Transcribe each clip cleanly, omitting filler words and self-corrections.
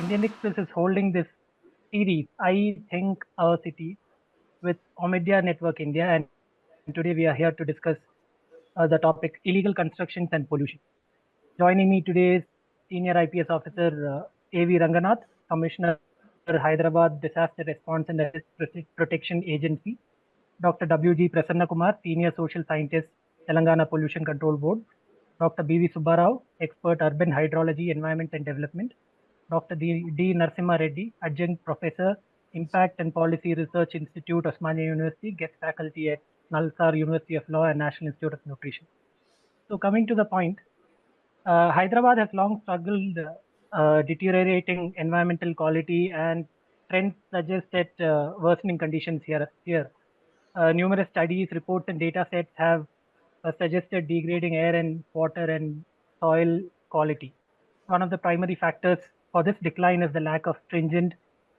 Indian Express is holding this series, I Think Our City, with Omedia Network India. And today we are here to discuss the topic illegal constructions and pollution. Joining me today is Senior IPS Officer A.V. Ranganath, Commissioner, Hyderabad Disaster Response and Protection Agency, Dr. W.G. Prasanna Kumar, Senior Social Scientist, Telangana Pollution Control Board, Dr. B.V. Subbarao, Expert Urban Hydrology, Environment and Development, Dr. D. Narasimha Reddy, Adjunct Professor, Impact and Policy Research Institute, Osmania University, Guest Faculty at Nalsar University of Law and National Institute of Nutrition. So coming to the point, Hyderabad has long struggled deteriorating environmental quality, and trends suggest that worsening conditions here. Numerous studies, reports, and data sets have suggested degrading air and water and soil quality. One of the primary factors for this decline is the lack of stringent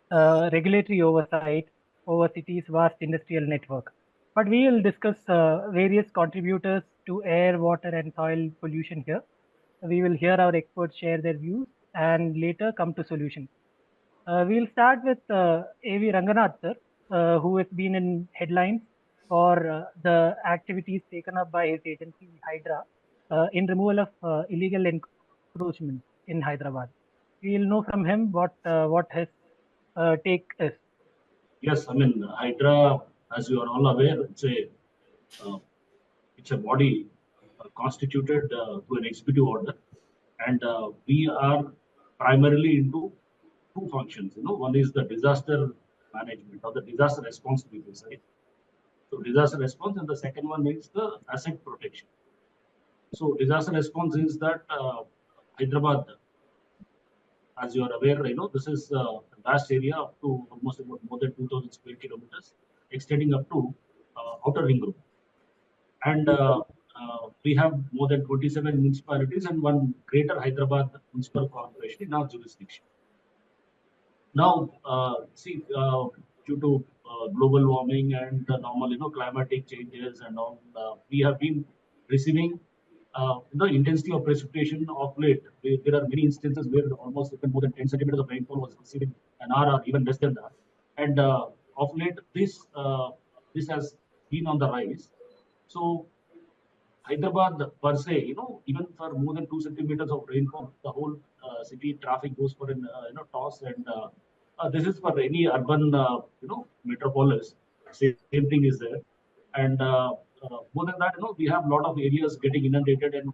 regulatory oversight over cities' vast industrial network. But we will discuss various contributors to air, water, and soil pollution here. We will hear our experts share their views and later come to solutions. We'll start with A.V. Ranganath, sir, who has been in headlines for the activities taken up by his agency, Hydra, in removal of illegal encroachment in Hyderabad. We'll know from him what his take is. Yes, I mean, Hydra, as you are all aware, it's a body constituted through an executive order, and we are primarily into two functions. One is the disaster management or the disaster response, to be precise. So disaster response, and the second one is the asset protection. So disaster response is that Hyderabad, as you are aware, this is a vast area up to almost about more than 2,000 square kilometers, extending up to outer ring road. And we have more than 27 municipalities and one greater Hyderabad municipal corporation in our jurisdiction. Now, due to global warming and the normal, climatic changes and all, we have been receiving the intensity of precipitation of late. There are many instances where almost even more than 10 centimeters of rainfall was receiving an hour or even less than that. And of late, this has been on the rise. So Hyderabad per se, even for more than 2 centimeters of rainfall, the whole city traffic goes for an toss. And this is for any urban, metropolis. Same thing is there. And more than that, we have a lot of areas getting inundated, and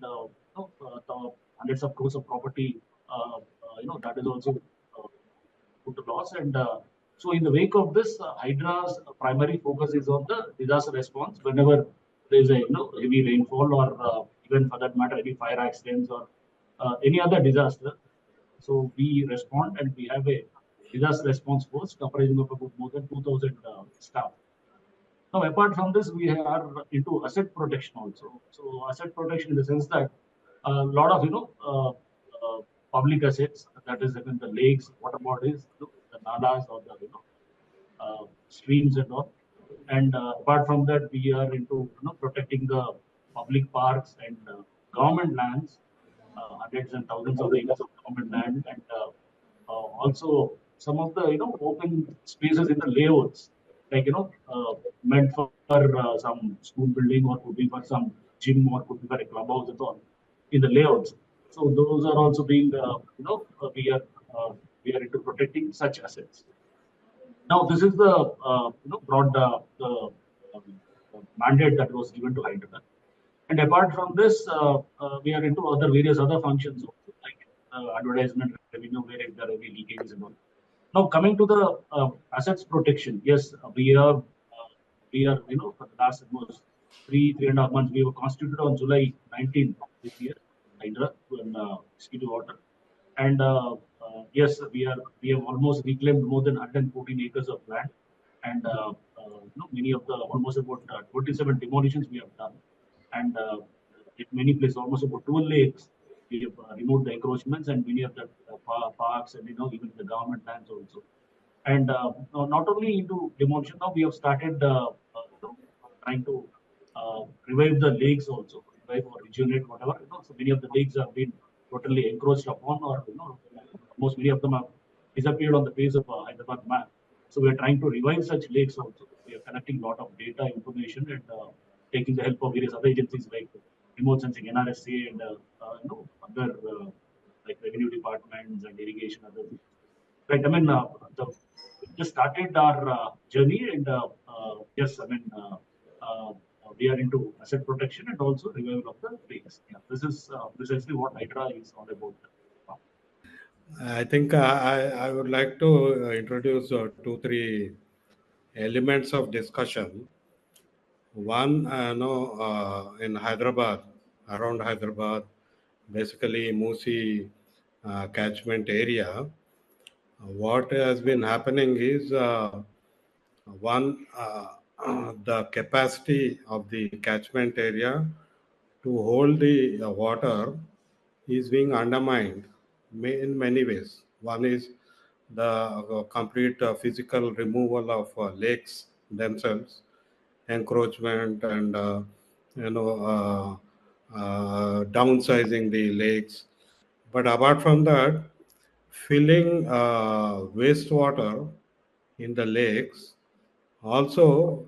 hundreds of crores of property, that is also put to loss. And so, in the wake of this, Hydra's primary focus is on the disaster response. Whenever there is a heavy rainfall, or even for that matter, any fire accidents or any other disaster, so we respond, and we have a disaster response force comprising of about more than 2,000 staff. Now, apart from this, we are into asset protection also. So, asset protection in the sense that a lot of public assets, that is even the lakes, water bodies, the nalas, or the streams and all. And apart from that, we are into protecting the public parks and government lands, hundreds and thousands of acres of government land, and also some of the open spaces in the layouts, like meant for some school building, or could be for some gym, or could be for a clubhouse and so on in the layouts. So those are also being we are into protecting such assets. Now, this is the broad mandate that was given to Hyderabad. And apart from this, we are into various other functions also, like advertisement revenue, where there are heavy leakages and all. Now, coming to the assets protection, yes, we are for the last almost 3.5 months, we were constituted on July 19th this year, Hydra, to an executive order. And yes, we have almost reclaimed more than 114 acres of land, and many of the almost about 27 demolitions we have done, and in many places almost about 12 lakes we have removed the encroachments, and many of the parks, and even the government lands also. And not only into demolition, now we have started trying to revive the lakes also, revive or rejuvenate whatever. So many of the lakes have been totally encroached upon, or most many of them have disappeared on the face of Hyderabad map. So we are trying to revive such lakes also. We are collecting a lot of data, information, and taking the help of various other agencies like remote sensing, NRSA, and other like revenue departments and irrigation, other things. Right. I mean, we just started our journey, and yes, I mean, we are into asset protection and also revival of the lakes. Yeah, this is precisely what Hydra is all about. I think I would like to introduce two, three elements of discussion. One, in Hyderabad, around Hyderabad, basically Musi catchment area, what has been happening is one, the capacity of the catchment area to hold the water is being undermined in many ways. One is the complete physical removal of lakes themselves, encroachment, and downsizing the lakes. But apart from that, filling wastewater in the lakes also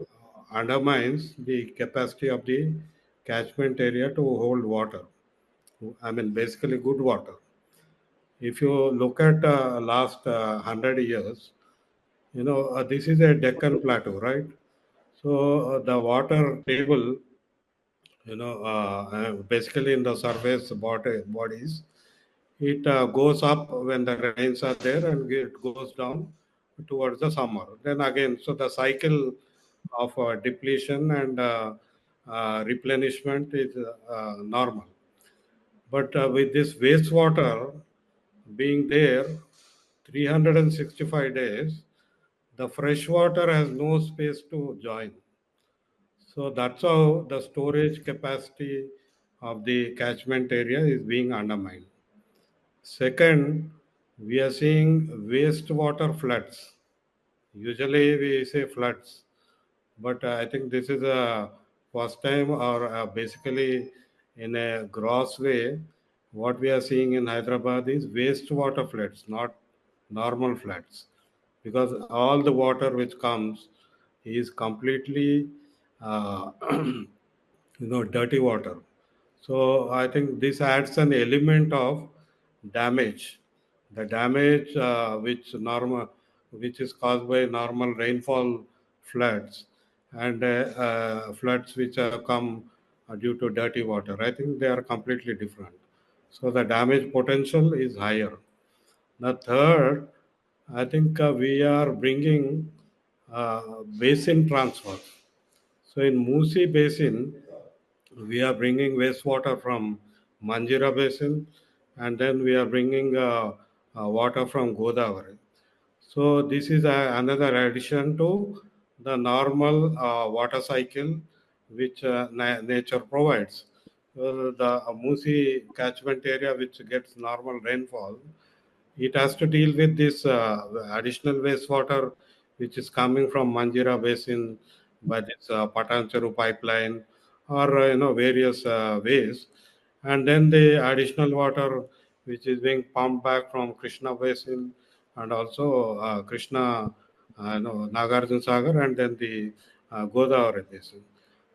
undermines the capacity of the catchment area to hold water. I mean, basically, good water. If you look at last 100 years, this is a Deccan plateau, right? So the water table, basically in the surface bodies, it goes up when the rains are there and it goes down towards the summer. Then again, so the cycle of depletion and replenishment is normal. But with this wastewater being there 365 days, the fresh water has no space to join. So that's how the storage capacity of the catchment area is being undermined. Second, we are seeing wastewater floods. Usually we say floods, but I think this is a first time, or basically in a gross way, what we are seeing in Hyderabad is wastewater floods, not normal floods, because all the water which comes is completely uh, dirty water. So I think this adds an element of damage. The damage which is caused by normal rainfall floods, and floods which come due to dirty water. I think they are completely different. So the damage potential is higher. The third, I think we are bringing basin transfer. So in Musi Basin, we are bringing wastewater from Manjira Basin, and then we are bringing water from Godavari. So this is another addition to the normal water cycle which nature provides. The Musi catchment area, which gets normal rainfall, it has to deal with this additional wastewater which is coming from Manjira Basin by this Patancheru pipeline, or various ways, and then the additional water which is being pumped back from Krishna Basin, and also Krishna, Nagarjuna Sagar, and then the Godavari Basin.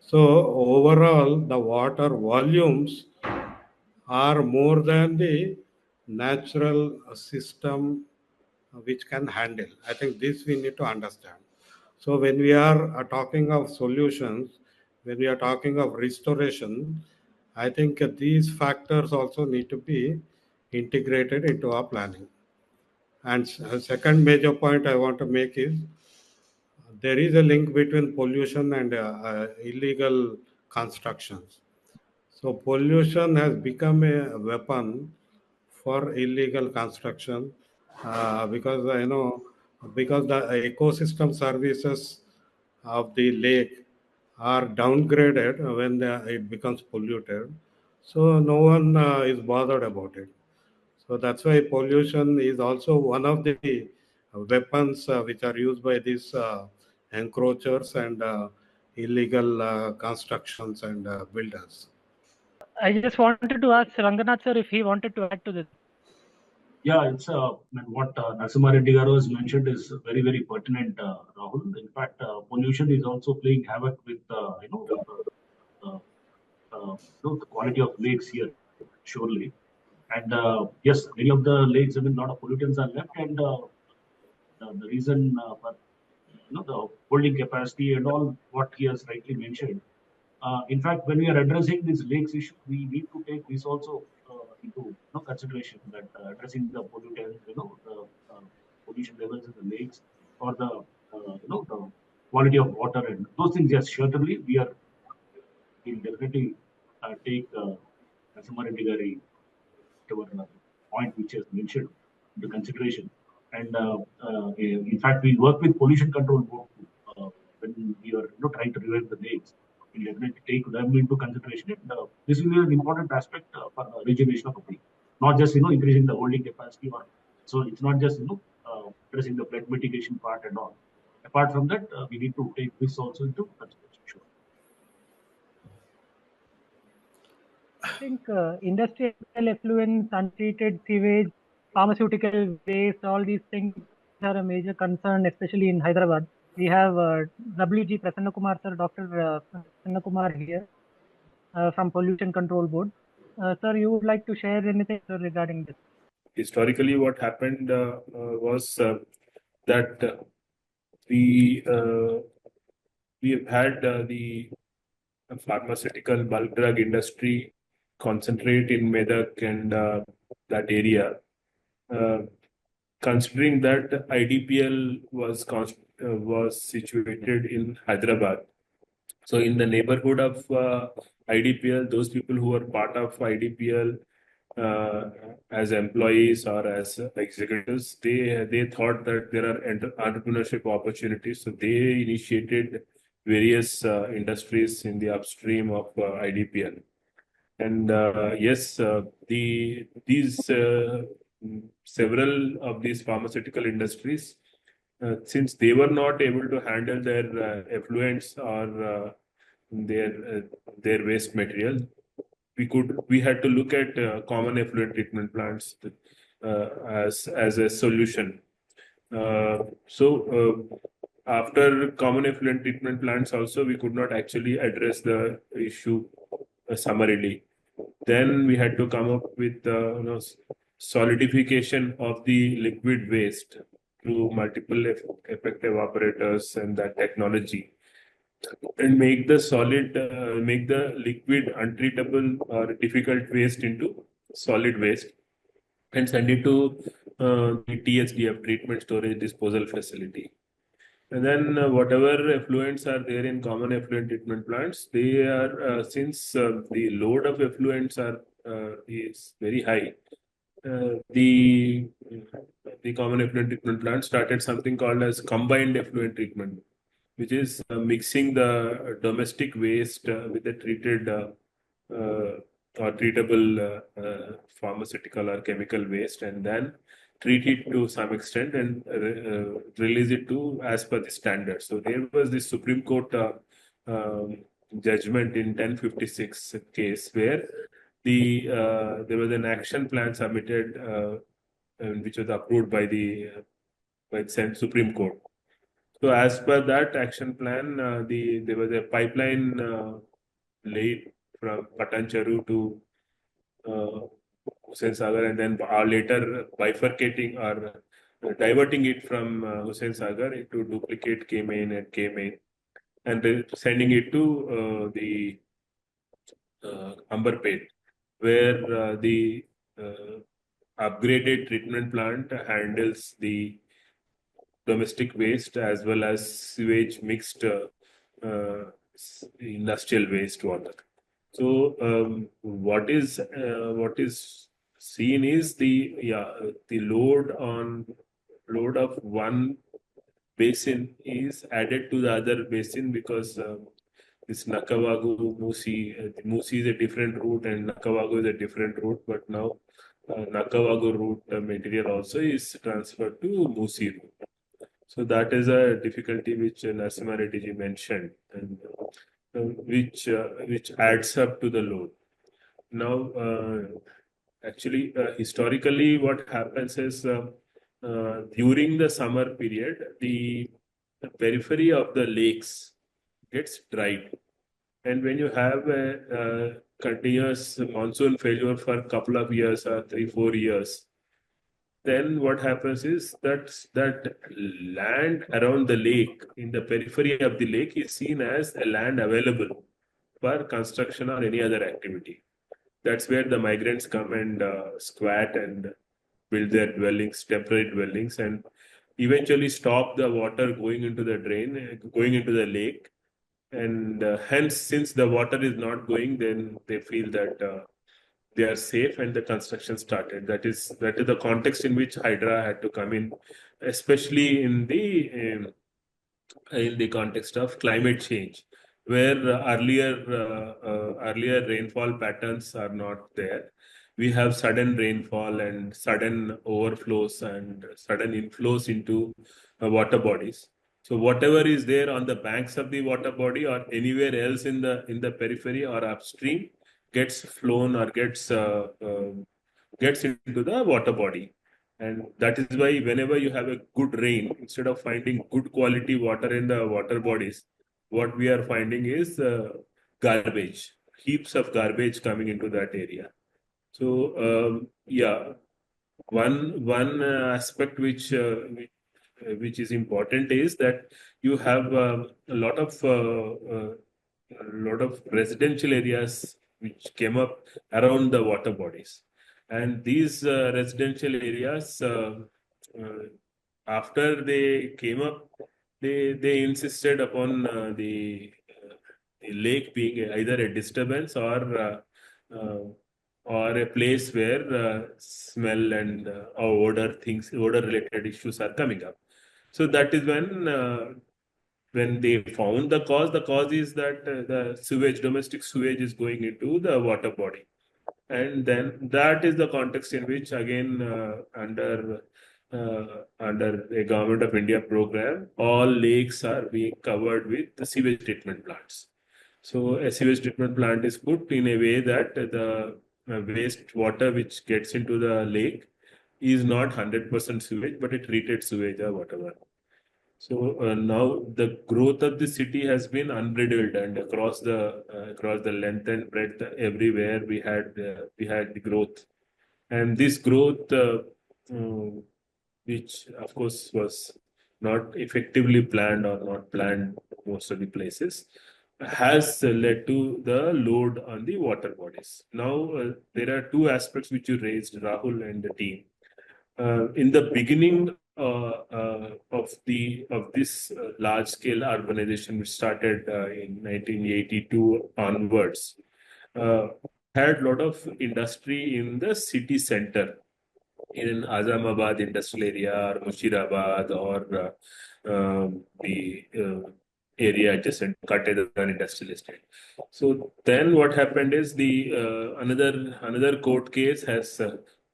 So overall, the water volumes are more than the natural system which can handle. I think this we need to understand. So when we are talking of solutions, when we are talking of restoration, I think these factors also need to be integrated into our planning. And second major point I want to make is there is a link between pollution and illegal constructions. So pollution has become a weapon for illegal construction, because the ecosystem services of the lake are downgraded when it becomes polluted. So no one is bothered about it. So that's why pollution is also one of the weapons which are used by these encroachers and illegal constructions and builders. I just wanted to ask Ranganath sir if he wanted to add to this. Yeah, it's what Narasimha Reddy Garu has mentioned is very, very pertinent, Rahul. In fact, pollution is also playing havoc with uh, the quality of lakes here, surely. And yes, many of the lakes, I mean, a lot of pollutants are left, and the reason for the holding capacity and all what he has rightly mentioned. In fact, when we are addressing this lakes issue, we need to take this also into consideration that addressing the pollutants, the pollution levels in the lakes or the the quality of water and those things. Yes, certainly we'll definitely take Narasimha Reddy Gari whatever point which has mentioned into consideration. And in fact, we work with pollution control board when we are trying to revive the lakes. We'll definitely take them into consideration. And this will be an important aspect for the regeneration of a lake. Not just increasing the holding capacity, or so it's not just addressing the flood mitigation part and all. Apart from that, we need to take this also into consideration. Sure. I think industrial effluents, untreated sewage, pharmaceutical waste, all these things are a major concern, especially in Hyderabad. We have WG Prasanna Kumar sir, Dr. Prasanna Kumar here from Pollution Control Board. Sir, you would like to share anything sir, regarding this? Historically, what happened was that we have had the pharmaceutical bulk drug industry concentrate in Medak and that area. Considering that IDPL was situated in Hyderabad, so in the neighborhood of IDPL, those people who are part of IDPL as employees or as executives, they thought that there are entrepreneurship opportunities. So they initiated various industries in the upstream of IDPL. And yes, these several of these pharmaceutical industries, since they were not able to handle their effluents or their waste material, we had to look at common effluent treatment plants as a solution. After common effluent treatment plants also, we could not actually address the issue summarily. Then we had to come up with solidification of the liquid waste through multiple effective operators and that technology, and make the liquid untreatable or difficult waste into solid waste and send it to the TSDF, treatment storage disposal facility. And then whatever effluents are there in common effluent treatment plants, they are since the load of effluents is very high. The common effluent treatment plant started something called as combined effluent treatment, which is mixing the domestic waste with the treated or treatable pharmaceutical or chemical waste, and then treat it to some extent and release it to as per the standard. So there was this Supreme Court judgment in 1056 case where there was an action plan submitted which was approved by the Supreme Court. So as per that action plan, there was a pipeline laid from Patancheru to Hussain Sagar, and then later bifurcating or diverting it from Hussain Sagar into duplicate K-main and K-main, and sending it to the Amberpet, where the upgraded treatment plant handles the domestic waste as well as sewage mixed industrial waste water. So what is seen is the load of one basin is added to the other basin, because this Nakavagu Musi, Musi is a different route and Nakavagu is a different route, but now Nakavagu route material also is transferred to Musi route. So that is a difficulty which Narasimha Reddy ji mentioned, and which adds up to the load. Now, Actually, historically, what happens is during the summer period, the periphery of the lakes gets dried. And when you have a continuous monsoon failure for a couple of years or 3, 4 years, then what happens is that land around the lake, in the periphery of the lake, is seen as a land available for construction or any other activity. That's where the migrants come and squat and build their dwellings, temporary dwellings, and eventually stop the water going into the drain, going into the lake. And hence, since the water is not going, then they feel that they are safe, and the construction started. That is the context in which Hydra had to come in, especially in the context of climate change, where earlier rainfall patterns are not there. We have sudden rainfall and sudden overflows and sudden inflows into water bodies. So whatever is there on the banks of the water body or anywhere else in the periphery or upstream gets flown or gets into the water body. And that is why whenever you have a good rain, instead of finding good quality water in the water bodies, what we are finding is garbage, heaps of garbage coming into that area. So yeah, one aspect which is important is that you have a lot of residential areas which came up around the water bodies. And these residential areas, after they came up, they insisted upon the lake being either a disturbance or a place where smell and odor related issues are coming up. So that is when they found the cause. The cause is that domestic sewage is going into the water body. And then that is the context in which, again, under a Government of India program, all lakes are being covered with the sewage treatment plants. So a sewage treatment plant is put in a way that the waste water which gets into the lake is not 100% sewage, but a treated sewage or whatever. So now the growth of the city has been unbridled, and across the length and breadth, everywhere we had the growth, and this growth, which of course was not effectively planned or not planned most of the places, has led to the load on the water bodies. Now there are two aspects which you raised, Rahul and the team. In the beginning of this large scale urbanization, which started in 1982 onwards, had a lot of industry in the city center, in Azamabad industrial area or Mushirabad or the area adjacent Katedral industrial estate. So then what happened is the another court case has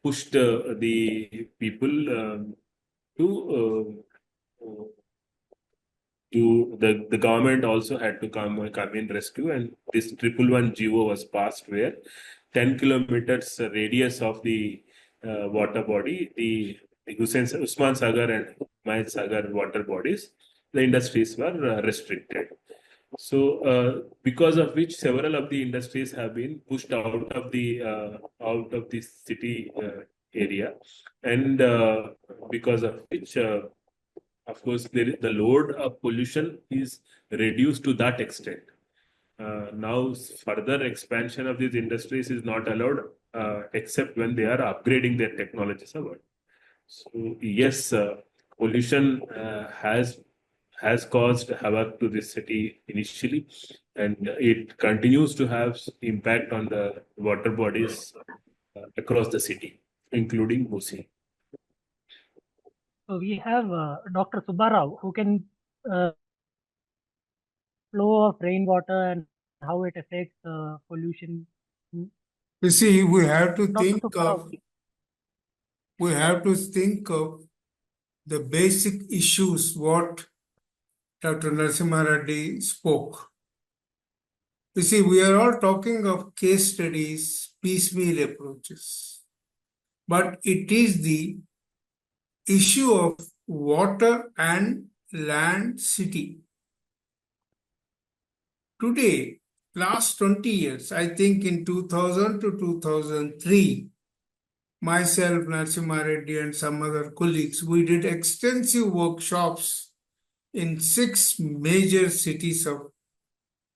pushed the people to the government also had to come in rescue, and this 111 GO was passed where 10 kilometers radius of the water body, the Usman Sagar and Hussain Sagar water bodies, the industries were restricted. So because of which several of the industries have been pushed out of the city area, and because of which of course the load of pollution is reduced to that extent. Now further expansion of these industries is not allowed except when they are upgrading their technologies abroad. So yes, pollution has caused havoc to this city initially, and it continues to have impact on the water bodies across the city, including Musi. So we have Dr. Subbarao, who can flow of rainwater and how it affects pollution. You see, we have to Dr. think Subbarao. of the basic issues what Dr. Narasimha Reddy spoke. You see, we are all talking of case studies, piecemeal approaches. but it is the issue of water and land city. Today, last 20 years, I think in 2000 to 2003, myself, Narasimha Reddy, and some other colleagues, we did extensive workshops in 6 major cities of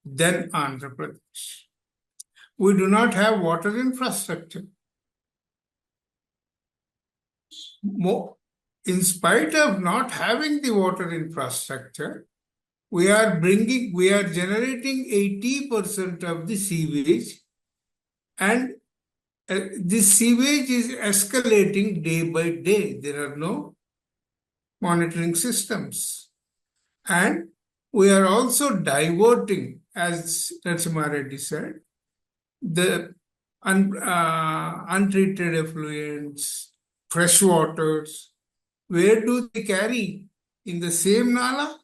then Andhra Pradesh. We do not have water infrastructure. In spite of not having the water infrastructure, we are generating 80% of the sewage, and this sewage is escalating day by day. There are no monitoring systems. And we are also diverting, as Narasimha Reddy said, the untreated effluents, fresh waters. Where do they carry? In the same nala?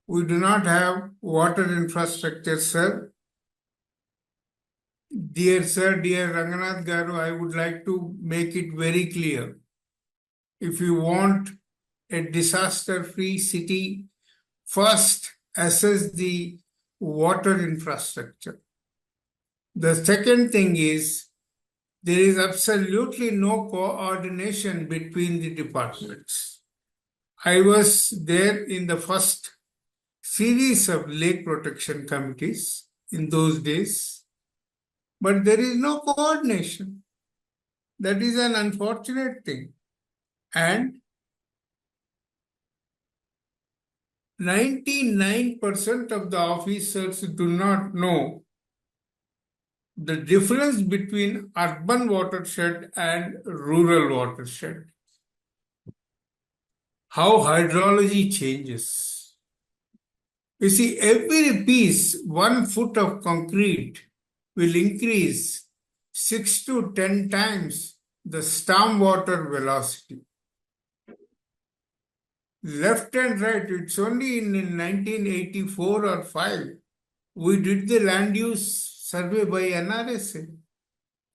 We do not have water infrastructure, sir. Dear sir, dear Ranganath Garu, I would like to make it very clear. If you want a disaster-free city, first assess the water infrastructure. The second thing is, there is absolutely no coordination between the departments. I was there in the first series of lake protection committees in those days, but there is no coordination. That is an unfortunate thing. And 99% of the officers do not know the difference between urban watershed and rural watershed. How hydrology changes. You see, every piece, 1 foot of concrete will increase 6 to 10 times the stormwater velocity. Left and right, it's only in 1984 or 5, we did the land use survey by NRSA.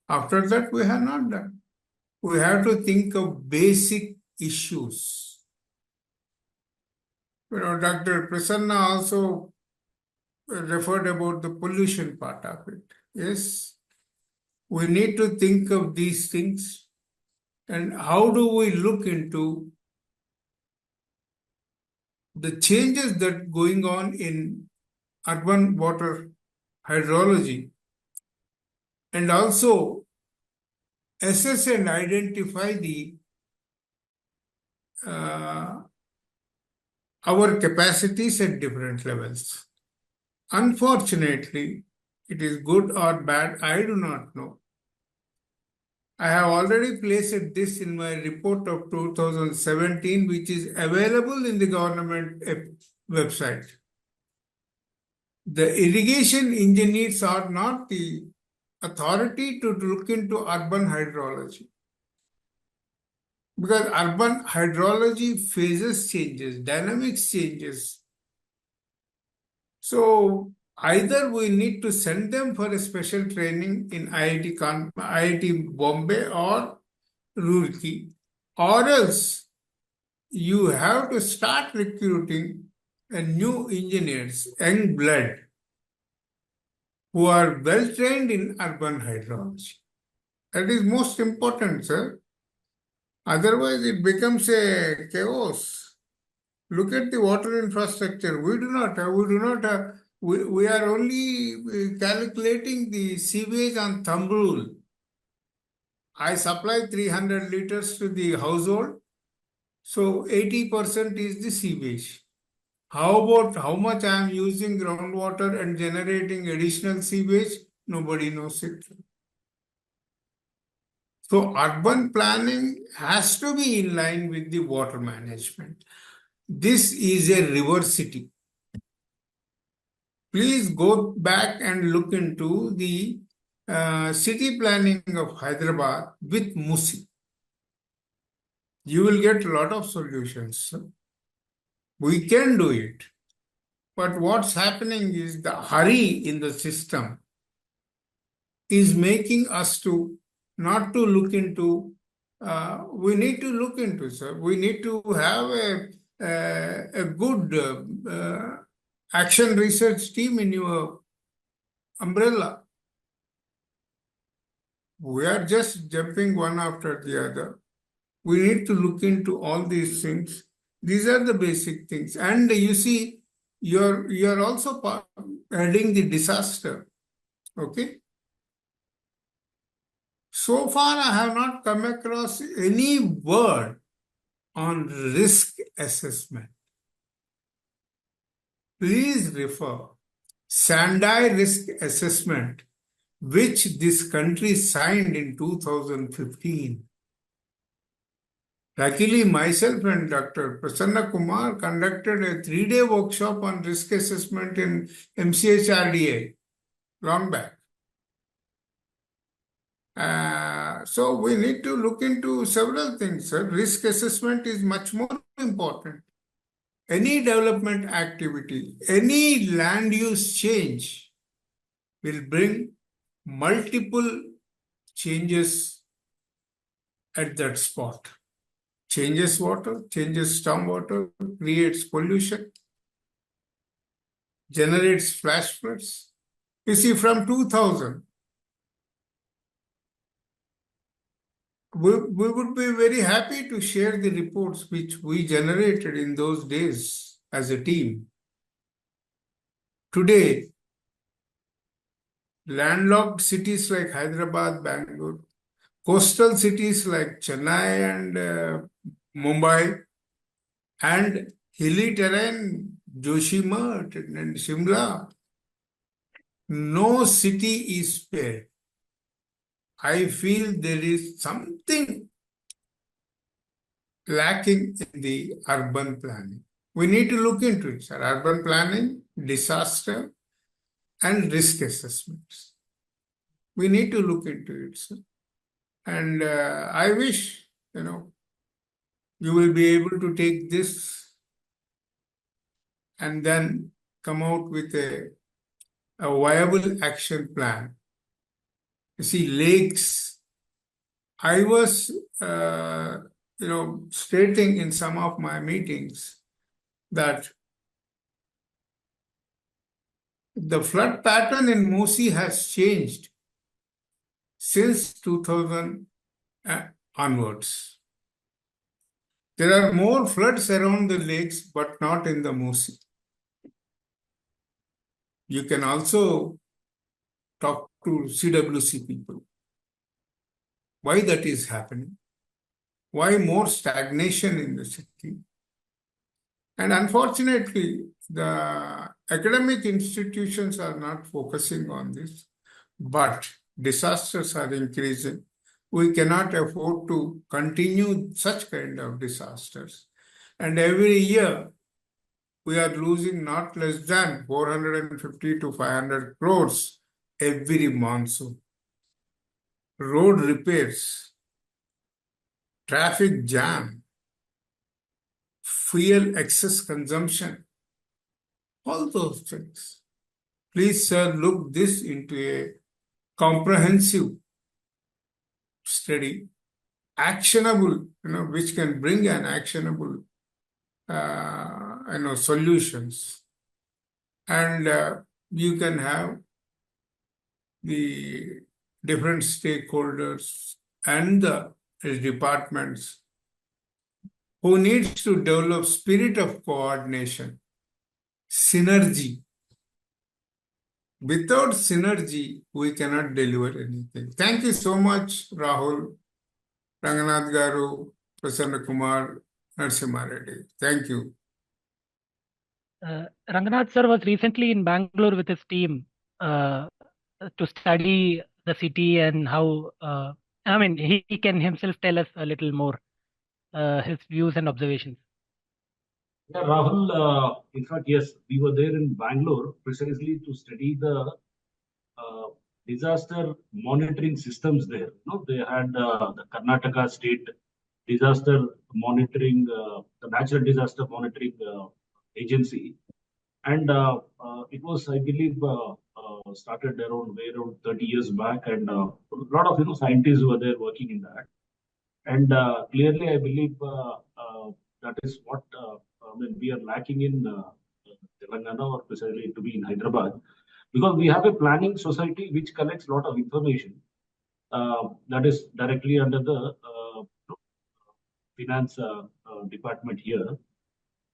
After that, we have not done. We have to think of basic issues. Dr. Prasanna also referred about the pollution part of it. Yes, we need to think of these things. And how do we look into the changes that going on in urban water hydrology, and also assess and identify the our capacities at different levels. Unfortunately, it is good or bad, I do not know. I have already placed this in my report of 2017, which is available in the government website. The irrigation engineers are not the authority to look into urban hydrology. Because urban hydrology phases changes, dynamics changes. So either we need to send them for a special training in IIT Bombay or Roorkee, or else you have to start recruiting new engineers, young blood, who are well trained in urban hydrology. That is most important, sir. Otherwise, it becomes a chaos. Look at the water infrastructure. We are only calculating the sewage on thumb rule. I supply 300 liters to the household, so 80% is the sewage. How about how much I am using groundwater and generating additional sewage? Nobody knows it. So urban planning has to be in line with the water management. This is a river city. Please go back and look into the city planning of Hyderabad with Musi. You will get a lot of solutions. We can do it. But what's happening is the hurry in the system is making us to not to look into. We need to look into, sir. We need to have a good action research team in your umbrella. We are just jumping one after the other. We need to look into all these things. These are the basic things. And you see, you're also adding the disaster. Okay? So far, I have not come across any word on risk assessment. Please refer Sendai Risk Assessment, which this country signed in 2015. Luckily, myself and Dr. Prasanna Kumar conducted a 3-day workshop on risk assessment in MCHRDA long back. So we need to look into several things, sir. Risk assessment is much more important. Any development activity, any land use change will bring multiple changes at that spot. Changes water, changes stormwater, creates pollution, generates flash floods. You see, from 2000, we would be very happy to share the reports which we generated in those days as a team. Today, landlocked cities like Hyderabad, Bangalore, coastal cities like Chennai and Mumbai, and hilly terrain, Joshimath and Shimla, no city is spared. I feel there is something lacking in the urban planning. We need to look into it, sir. Urban planning, disaster, and risk assessments. We need to look into it, sir. And I wish, you will be able to take this and then come out with a viable action plan. You see, lakes, I was, stating in some of my meetings that the flood pattern in Musi has changed since 2000 onwards. There are more floods around the lakes, but not in the Musi. You can also talk to CWC people. Why that is happening? Why more stagnation in the city? And unfortunately, the academic institutions are not focusing on this, but disasters are increasing. We cannot afford to continue such kind of disasters. And every year, we are losing not less than 450 to 500 crores every monsoon. Road repairs, traffic jam, fuel excess consumption, all those things. Please, sir, look this into a comprehensive study, actionable, which can bring an actionable, solutions. And you can have the different stakeholders and the departments who needs to develop spirit of coordination, synergy. Without synergy, we cannot deliver anything. Thank you so much, Rahul, Ranganath Garu, Prasanna Kumar, Narasimha Reddy. Thank you. Ranganath sir was recently in Bangalore with his team to study the city and how, he can himself tell us a little more, his views and observations. Yeah, Rahul, in fact, yes, we were there in Bangalore precisely to study the disaster monitoring systems there. They had the Karnataka state disaster monitoring, the natural disaster monitoring agency. And it was, I believe, started around 30 years back, and a lot of scientists were there working in that. And clearly, I believe that is what we are lacking in Telangana, or precisely to be in Hyderabad, because we have a planning society which collects a lot of information that is directly under the finance department here.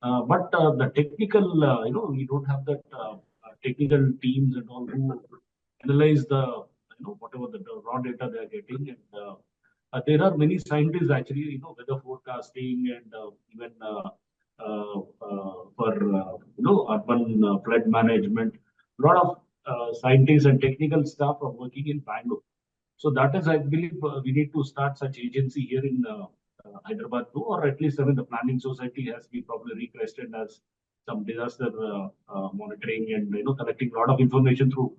But the technical, we don't have that technical teams and all who analyze the, whatever the raw data they are getting. And there are many scientists actually, weather forecasting and even for, urban flood management. A lot of scientists and technical staff are working in Bangalore. So that is, I believe, we need to start such agency here in Hyderabad too, or at least the planning society has been probably requested as some disaster monitoring and collecting a lot of information through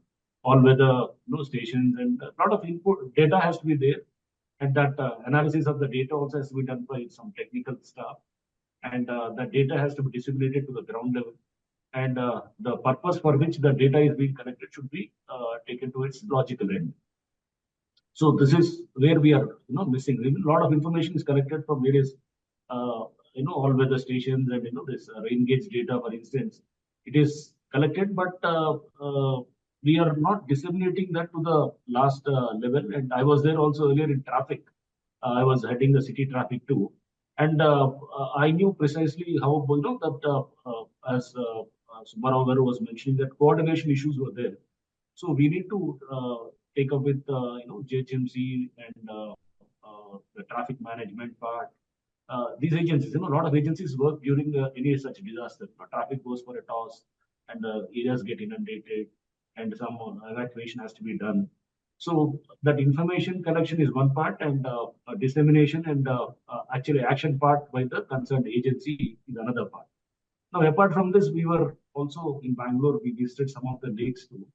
all weather stations, and a lot of input data has to be there, and that analysis of the data also has to be done by some technical staff, and that data has to be disseminated to the ground level, and the purpose for which the data is being collected should be taken to its logical end. So this is where we are, missing. A lot of information is collected from various, all weather stations, and this rain gauge data, for instance, it is collected, but we are not disseminating that to the last level. And I was there also earlier in traffic. I was heading the city traffic too, and I knew precisely how that as Subbarav was mentioning, that coordination issues were there. So we need to take up with JHMC and the traffic management part. These agencies, a lot of agencies work during any such disaster. Traffic goes for a toss, and areas get inundated, and some evacuation has to be done. So that information collection is one part, and dissemination and actually action part by the concerned agency is another part. Now, apart from this, we were also in Bangalore. We visited some of the lakes too.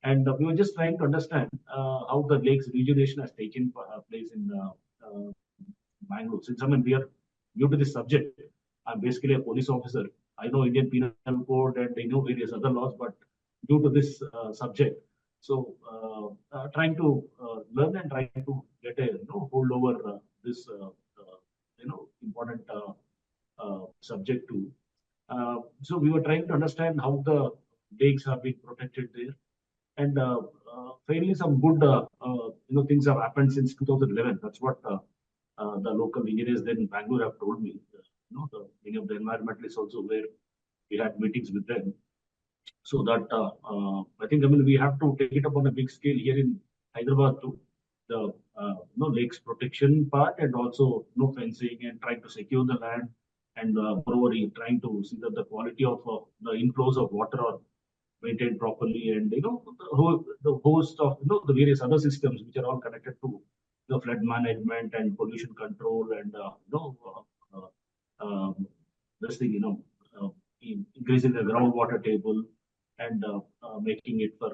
And we were just trying to understand how the lakes rejuvenation has taken place in Bangalore. Since we are new to this subject, I'm basically a police officer. I know Indian Penal Code and I know various other laws, but due to this subject, so trying to learn and trying to get a hold over this important subject too. So we were trying to understand how the lakes are being protected there. And fairly some good things have happened since 2011. That's what the local engineers then in Bangalore have told me. Many of the environmentalists also where we had meetings with them. So that I think we have to take it up on a big scale here in Hyderabad too. The lakes protection part, and also fencing and trying to secure the land, and moreover trying to see that the quality of the inflows of water are maintained properly, and the host of the various other systems which are all connected to the flood management and pollution control, and this thing increasing the groundwater table, and making it for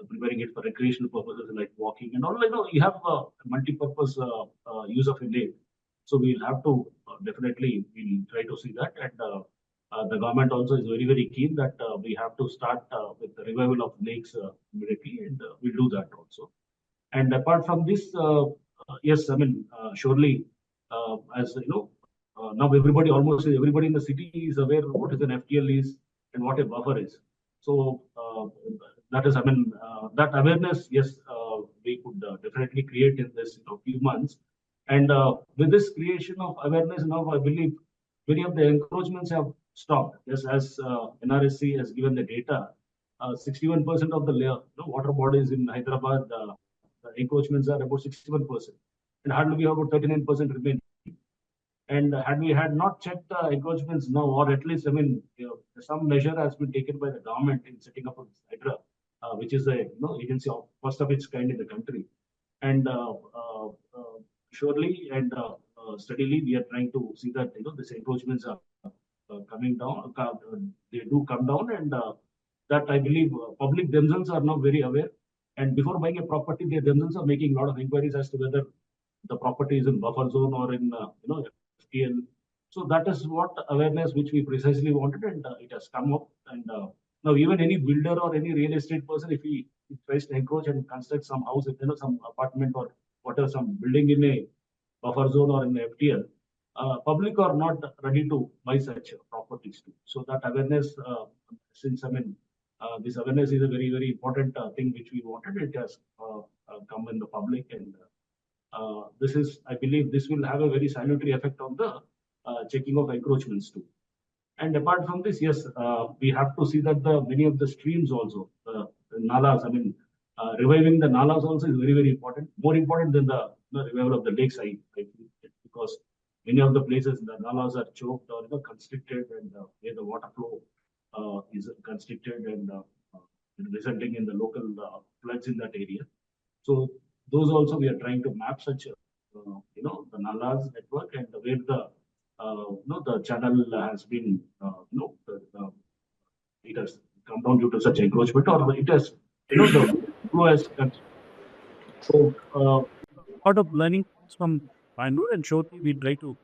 preparing it for recreational purposes like walking and all. You have multi-purpose use of a lake, so we'll have to definitely we'll try to see that. And the government also is very, very keen that we have to start with the revival of lakes immediately, and we'll do that also. And apart from this, yes, surely, as now almost everybody in the city is aware of what is an FTL is and what a buffer is. So that is, that awareness, yes, we could definitely create in this few months. And with this creation of awareness, now I believe many of the encroachments have stopped. Yes, as NRSC has given the data, 61% of the water bodies in Hyderabad, the encroachments are about 61%, and hardly we have about 39% remaining. And had we not checked the encroachments now, or at least some measure has been taken by the government in setting up a Hydra, which is a agency of first of its kind in the country, and surely and steadily we are trying to see that these encroachments are coming down. They do come down, and that I believe public themselves are now very aware. And before buying a property, they themselves are making a lot of inquiries as to whether the property is in buffer zone or in FTL. So that is what awareness which we precisely wanted, and it has come up. And now even any builder or any real estate person, if he it tries to encroach and construct some house, some apartment or whatever, some building in a buffer zone or in a FTL, public are not ready to buy such properties too. So that awareness, since this awareness is a very, very important thing which we wanted. It has come in the public, and this is, I believe, this will have a very salutary effect on the checking of encroachments too. And apart from this, yes, we have to see that the many of the streams also, the nalas, reviving the nalas also is very, very important. More important than the revival of the lakes, I feel, because many of the places the nalas are choked or constricted, and where the water flow is constricted, and resulting in the local floods in that area. So those also we are trying to map such, the nalas network, and where the the channel has been, it has come down due to such encroachment, or it has, the flow has. So, Out of learning from Bangalore and Shoti, we try to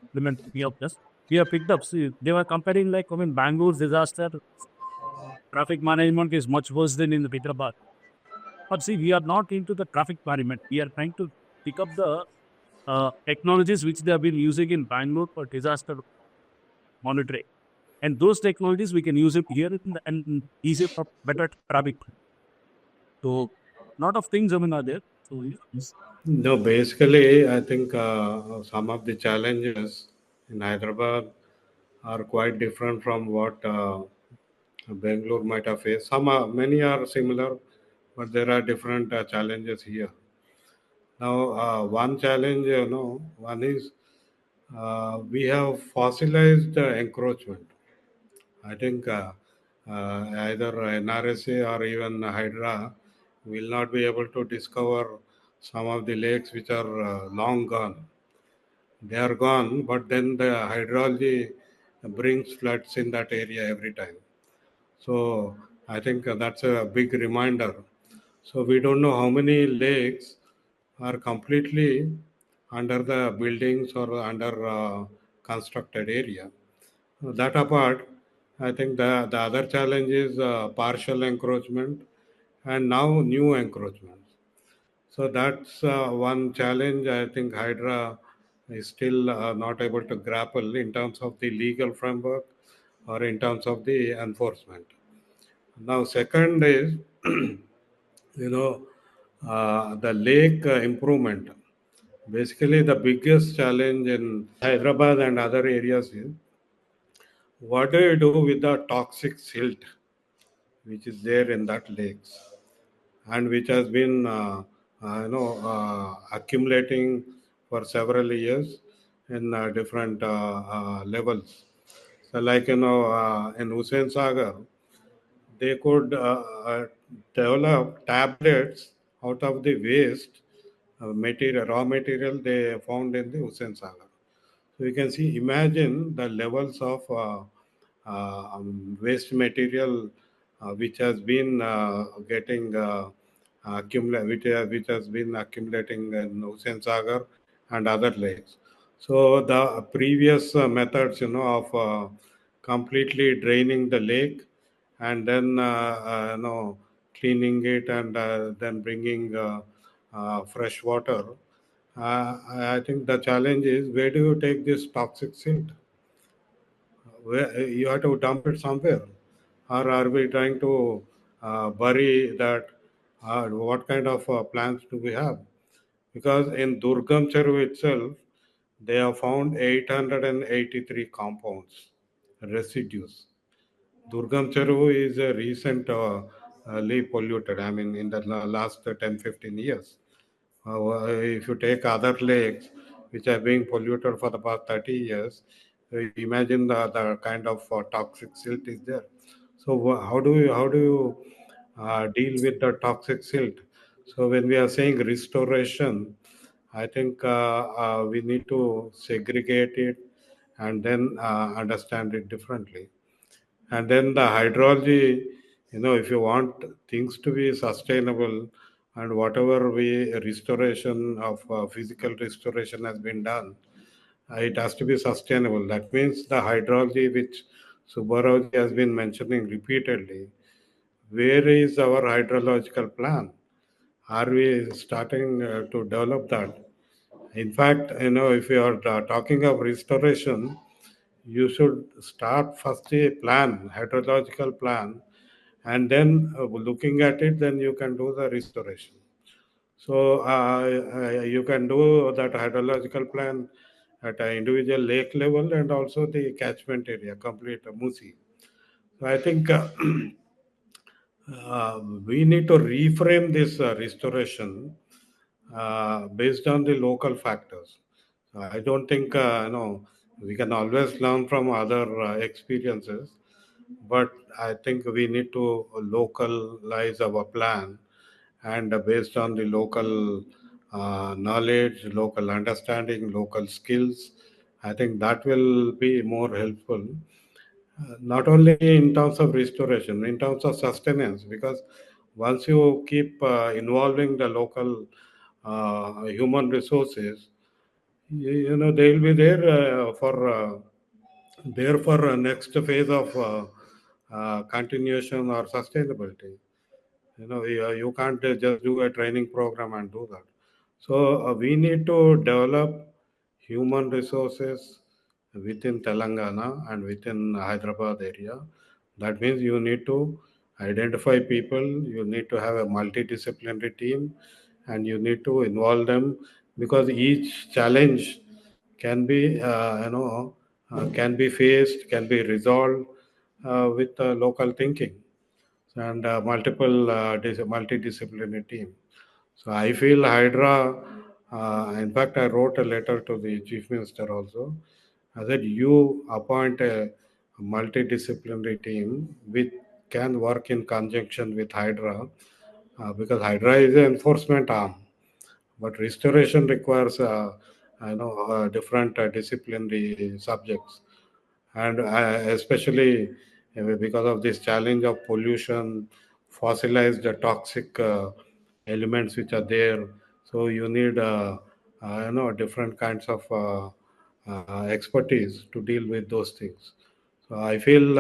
implement three of this. We have picked up, see, they were comparing like, Bangalore's disaster, traffic management is much worse than in the Hyderabad. But see, we are not into the traffic management. We are trying to pick up the technologies which they have been using in Bangalore for disaster monitoring. And those technologies we can use it here and easier for better traffic. So, lot of things are there. So, yes. No, basically, I think some of the challenges in Hyderabad are quite different from what Bangalore might have faced. Many are similar, but there are different challenges here. Now, one challenge, one is we have fossilized encroachment. I think either NRSA or even Hydra will not be able to discover some of the lakes which are long gone. They are gone, but then the hydrology brings floods in that area every time. So I think that's a big reminder. So we don't know how many lakes are completely under the buildings or under constructed area. That apart, I think the other challenge is partial encroachment and now new encroachments. So that's one challenge I think Hydra is still not able to grapple in terms of the legal framework or in terms of the enforcement. Now, second is, the lake improvement. Basically, the biggest challenge in Hyderabad and other areas is what do you do with the toxic silt which is there in that lakes and which has been accumulating for several years in different levels. So, like in Hussain Sagar, they could develop tablets out of the waste raw material they found in the Hussain Sagar. So you can see, imagine the levels of waste material which has been getting which has been accumulating in Hussain Sagar and other lakes. So the previous methods, of completely draining the lake and then cleaning it and then bringing fresh water. I think the challenge is, where do you take this toxic silt? Where you have to dump it somewhere, or are we trying to bury that? What kind of plans do we have? Because in Durgam Cheru itself, they have found 883 compounds, residues. Durgam Cheru is a recently polluted, in the last 10-15 years. If you take other lakes which are being polluted for the past 30 years, imagine the kind of toxic silt is there. So how do you deal with the toxic silt? So when we are saying restoration, I think we need to segregate it and then understand it differently. And then the hydrology, if you want things to be sustainable, and whatever restoration of physical restoration has been done, it has to be sustainable. That means the hydrology which Subbarao has been mentioning repeatedly, where is our hydrological plan? Are we starting to develop that? In fact, if you are talking of restoration, you should start first a plan, hydrological plan, and then looking at it, then you can do the restoration. So you can do that hydrological plan at an individual lake level and also the catchment area, complete Musi. So I think we need to reframe this restoration based on the local factors. I don't think we can always learn from other experiences, but I think we need to localize our plan and based on the local knowledge, local understanding, local skills. I think that will be more helpful, not only in terms of restoration, in terms of sustenance, because once you keep involving the local human resources, they will be there for next phase of continuation or sustainability. You can't just do a training program and do that. So we need to develop human resources within Telangana and within Hyderabad area. That means you need to identify people, you need to have a multidisciplinary team, and you need to involve them because each challenge can be, can be faced, can be resolved with local thinking and multidisciplinary team. So I feel Hydra, in fact, I wrote a letter to the Chief Minister also. I said, you appoint a multidisciplinary team which can work in conjunction with Hydra because Hydra is an enforcement arm, but restoration requires different disciplinary subjects and especially because of this challenge of pollution, fossilized toxic elements which are there. So you need different kinds of expertise to deal with those things. So I feel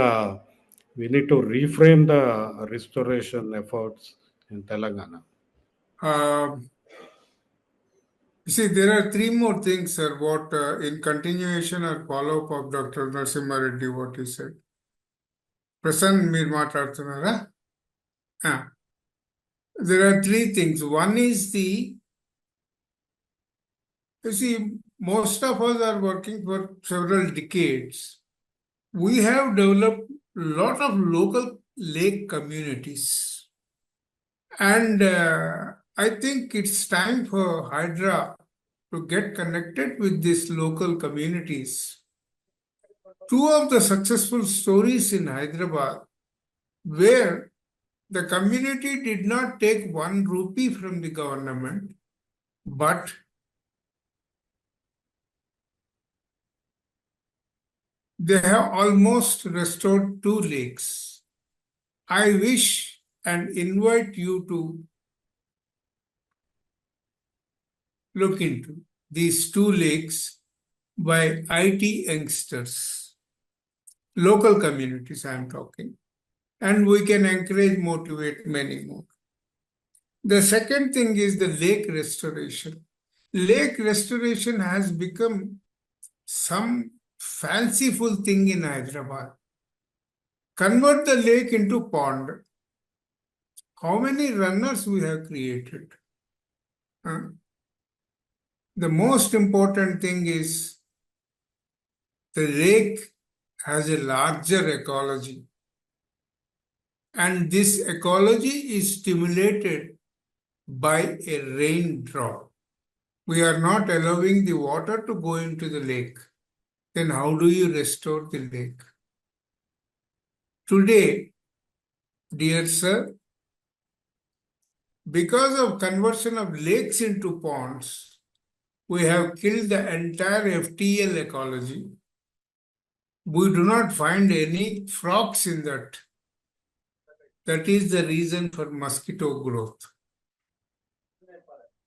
we need to reframe the restoration efforts in Telangana. You see, there are three more things, sir, what in continuation or follow-up of Dr. Narasimha Reddy, what he said. Prasanth, మీరు మాట్లాడుతున్నారా? There are three things. One is you see, most of us are working for several decades. We have developed a lot of local lake communities. And I think it's time for Hydra to get connected with these local communities. Two of the successful stories in Hyderabad where the community did not take 1 rupee from the government, but they have almost restored 2 lakes. I wish and invite you to look into these 2 lakes by IT youngsters, local communities I am talking, and we can encourage, motivate many more. The second thing is the lake restoration. Lake restoration has become some fanciful thing in Hyderabad. Convert the lake into pond. How many runners we have created? The most important thing is the lake has a larger ecology. And this ecology is stimulated by a raindrop. We are not allowing the water to go into the lake. Then how do you restore the lake? Today, dear sir, because of conversion of lakes into ponds, we have killed the entire FTL ecology. We do not find any frogs in that. That is the reason for mosquito growth.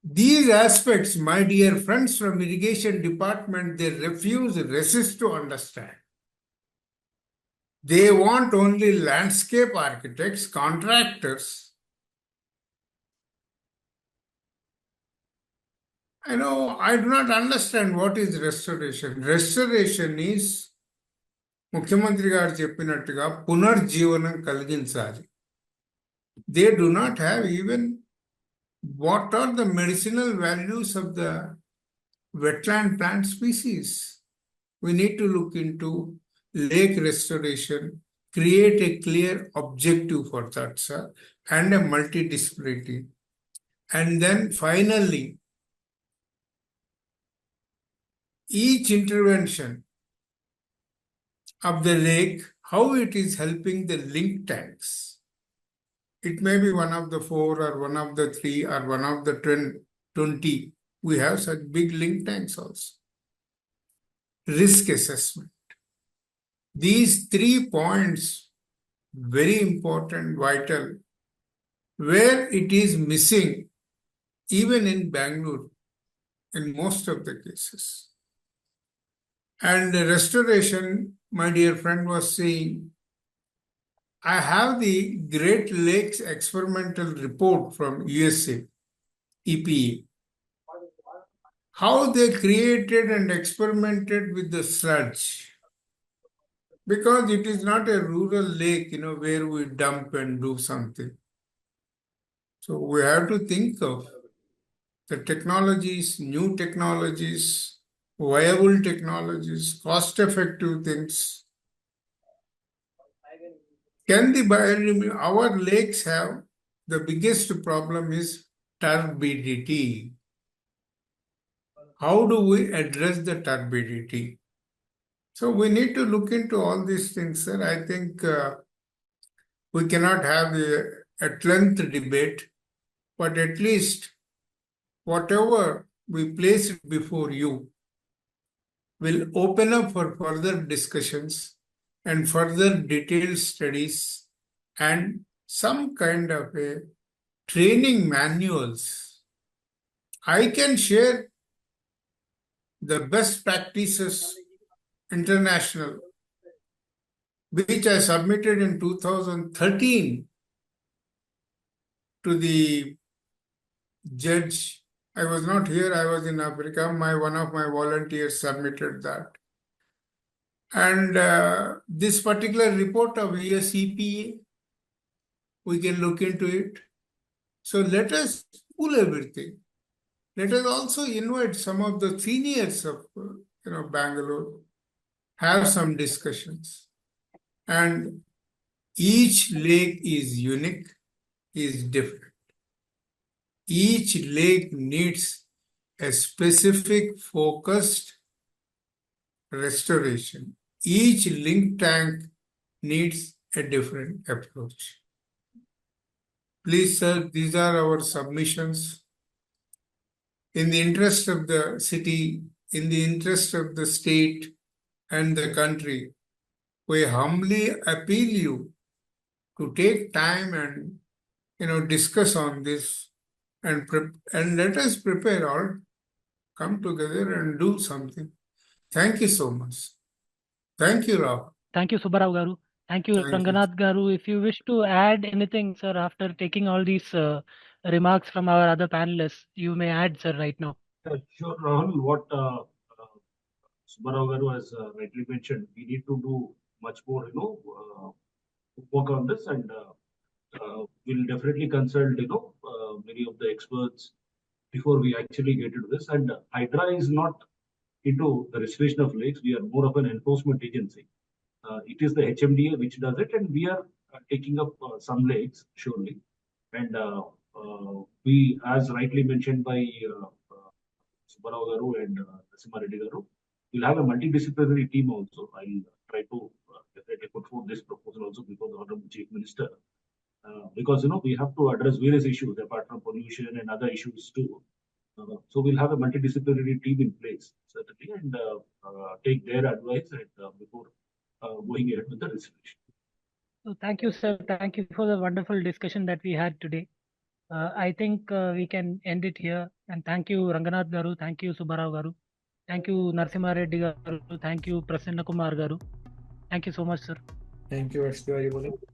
These aspects, my dear friends from irrigation department, they refuse, resist to understand. They want only landscape architects, contractors. I know, I do not understand what is restoration. Restoration is ముఖ్యమంత్రి గారు చెప్పినట్టుగా పునర్జీవనం కలిగించాలి. They do not have even what are the medicinal values of the wetland plant species. We need to look into lake restoration, create a clear objective for that, sir, and a multidisciplinary. And then finally, each intervention of the lake, how it is helping the link tanks. It may be one of the 4 or one of the 3 or one of the 20. We have such big link tanks also. Risk assessment. These 3 points, very important, vital, where it is missing, even in Bangalore, in most of the cases. And the restoration, my dear friend was saying, I have the Great Lakes experimental report from USA, EPA. How they created and experimented with the sludge. Because it is not a rural lake, where we dump and do something. So we have to think of the technologies, new technologies, viable technologies, cost-effective things. Can our lakes have, the biggest problem is turbidity. How do we address the turbidity? So we need to look into all these things, sir. I think we cannot have at length debate, but at least whatever we place before you will open up for further discussions and further detailed studies and some kind of a training manuals. I can share the best practices international, which I submitted in 2013 to the judge. I was not here, I was in Africa. One of my volunteers submitted that. And this particular report of US EPA, we can look into it. So let us pull everything. Let us also invite some of the seniors of Bangalore, have some discussions. And each lake is unique, is different. Each lake needs a specific focused restoration. Each link tank needs a different approach. Please, sir, these are our submissions. In the interest of the city, in the interest of the state and the country, we humbly appeal you to take time and discuss on this and let us prepare all, come together and do something. Thank you so much. Thank you, Rao. Thank you, Subbarao Garu. Thank you, Thank you. Ranganath Garu. If you wish to add anything, sir, after taking all these remarks from our other panelists, you may add, sir, right now. Sure, Rahul. What Subbarao Garu has rightly mentioned, we need to do much more, work on this, and we'll definitely consult, many of the experts before we actually get into this. And Hydra is not into the restoration of lakes. We are more of an enforcement agency. It is the HMDA which does it, and we are taking up some lakes, surely. And we, as rightly mentioned by Subbarao Garu and Narasimha Reddy Garu, we'll have a multidisciplinary team also. I'll try to definitely put forth this proposal also before the Honorable Chief Minister. Because we have to address various issues apart from pollution and other issues too. So we'll have a multidisciplinary team in place, certainly, and take their advice before going ahead with the restoration. So thank you, sir. Thank you for the wonderful discussion that we had today. I think we can end it here. And thank you, Ranganath Garu. Thank you, Subbarao Garu. Thank you, Narasimha Reddy Garu. Thank you, Prasanna Kumar Garu. Thank you so much, sir. Thank you, Ashwari.